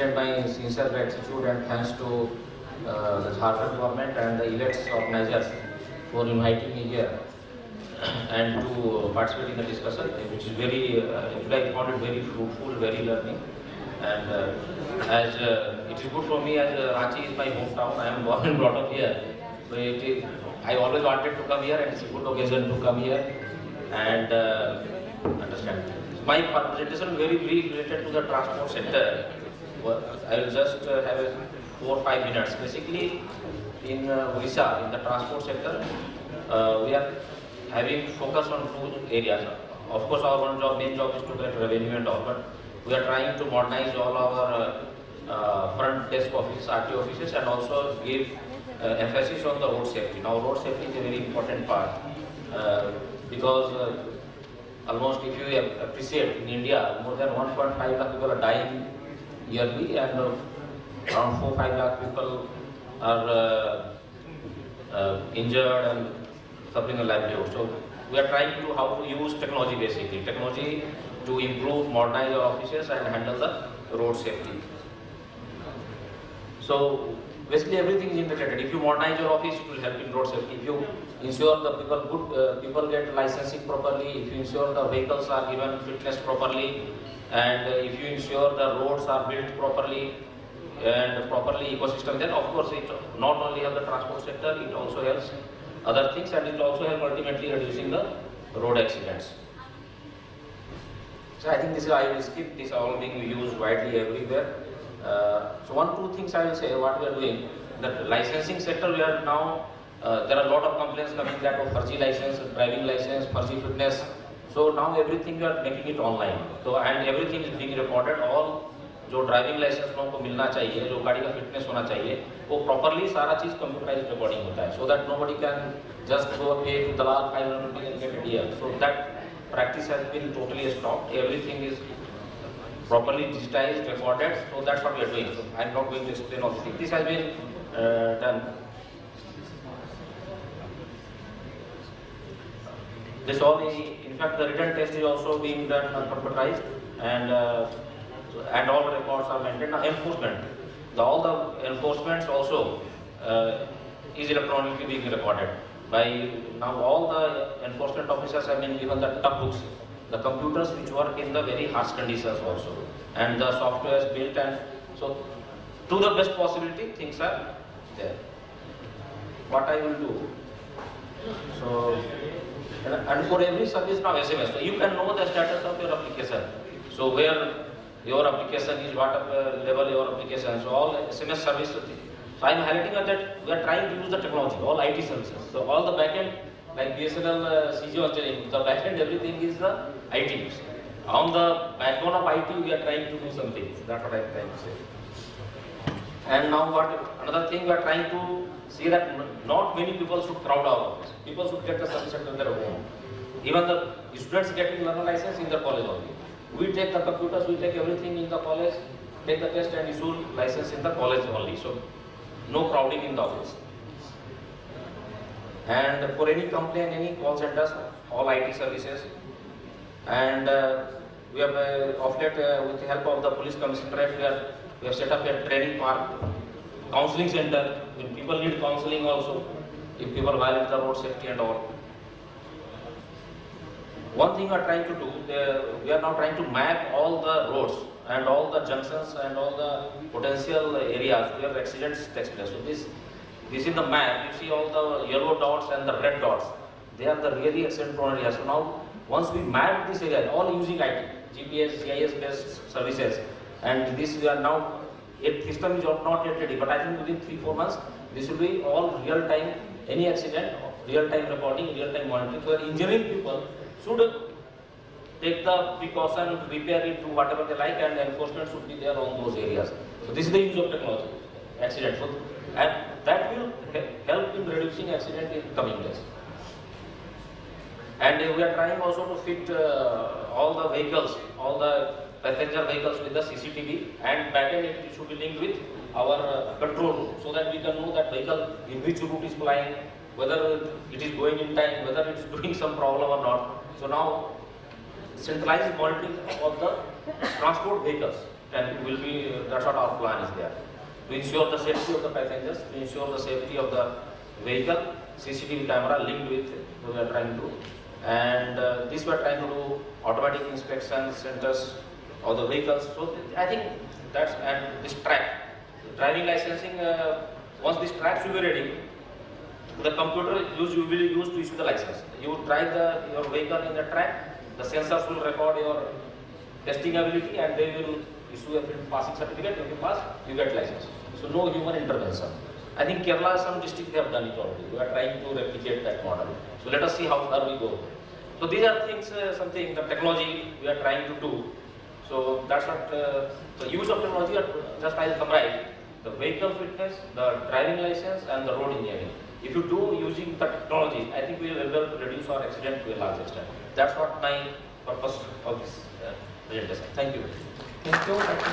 extend my sincere gratitude and thanks to the Jharkhand government and the elects organizers for inviting me here and to participate in the discussion, which is very, actually I found it very fruitful, very learning. And as it is good for me, as Ranchi is my hometown, I am born and brought up here. So I always wanted to come here, and it's a good occasion to come here and understand. My presentation is very brief related to the transport sector. I will just have 4 or 5 minutes. Basically, in Odisha, in the transport sector, we are having focus on 2 areas. Of course, our main job is to get revenue and all, but we are trying to modernize all our front desk offices, RT offices, and also give emphasis on the road safety. Now, road safety is a very important part because almost, if you appreciate, in India, more than 1.5 lakh people are dying yearly, and around 4-5 lakh people are injured and suffering a livelihood. So we are trying to how to use technology, basically technology to improve, modernize our offices and handle the road safety. So basically everything is integrated. If you modernize your office, it will help in road safety. If you ensure the people get licensing properly, if you ensure the vehicles are given fitness properly, and if you ensure the roads are built properly and properly ecosystem, then of course it not only helps the transport sector, it also helps other things, and it will also help ultimately reducing the road accidents. So I think this I will skip this, all being used widely everywhere. So 1-2 things I will say what we are doing. The licensing sector, we are now there are a lot of complaints coming that of fuzzy license, driving license, fuzzy fitness. So now everything we are making it online. So and everything is being recorded. All जो driving licence लोगों को मिलना चाहिए, जो गाड़ी का fitness होना चाहिए, वो प्रॉपरली सारा चीज कंप्यूटराइज्ड रिकॉर्डिंग होता है, so that nobody can just go pay to Dalal 500 rupees and get it here. So that practice has been totally stopped. Everything is properly digitized, recorded. So that's what we are doing. So I'm not going to explain all these things. This has been done. This all, in fact, the written test is also being done computerized, and all the records are maintained. Now enforcement, all the enforcements also is electronically being recorded. By now all the enforcement officers have been given the tough books, the computers which work in the very harsh conditions also, and the software is built, and so to the best possibility things are there. What I will do, so and for every service now SMS, so you can know the status of your application. So where your application is, what level your application, so all SMS service. So I am highlighting that we are trying to use the technology, all IT services. So all the backend, like BSNL, CG, the backend, everything is the IT. On the backbone of IT, we are trying to do something. That's what I am trying to say. And now another thing, we are trying to see that not many people should crowd our office. People should get the service at their home. Even the students getting learner license in their college only. We take the computers, we take everything in the college, take the test and issue license in the college only. So no crowding in the office. And for any complaint, any call centers, all IT services. And we have of late, with the help of the police commissionerate, we have set up a training park, counseling center. When people need counseling also, if people violate the road safety and all. One thing we are trying to do, we are now trying to map all the roads and all the junctions and all the potential areas where accidents take place. So this is the map. You see all the yellow dots and the red dots. They are the really accident-prone areas. So now, once we map this area, all using IT, GPS, GIS-based services, and this we are now, system is not yet ready, but I think within 3-4 months, this will be all real-time, any accident, real-time reporting, real-time monitoring. So engineering people should take the precaution, repair it to whatever they like, and enforcement should be there on those areas. So this is the use of technology, accident. So, and that will help in reducing accident in coming days. And we are trying also to fit all the vehicles, all the passenger vehicles with the CCTV, and backend it should be linked with our control room, so that we can know that vehicle in which route is flying, whether it is going in time, whether it is doing some problem or not. So now centralized monitoring of the transport vehicles and will be, that's what our plan is there. To ensure the safety of the passengers, to ensure the safety of the vehicle, CCTV camera linked with, we are trying to, and this we are trying to do automatic inspection centers of the vehicles. So I think that's, and this track, driving licensing, once these tracks will be ready, the computer you will use to issue the license. You drive your vehicle in the track, the sensors will record your testing ability and they will issue a passing certificate. If you pass, you get license. So no human intervention. I think Kerala, some districts, they have done it already. We are trying to replicate that model. So let us see how far we go. So these are things, something, the technology we are trying to do. So that's what, the use of technology, just I will summarize, the vehicle fitness, the driving license and the road engineering. If you do using the technology, I think we will be able to reduce our accident to a large extent. That's what my purpose of this presentation. Thank you. Thank you.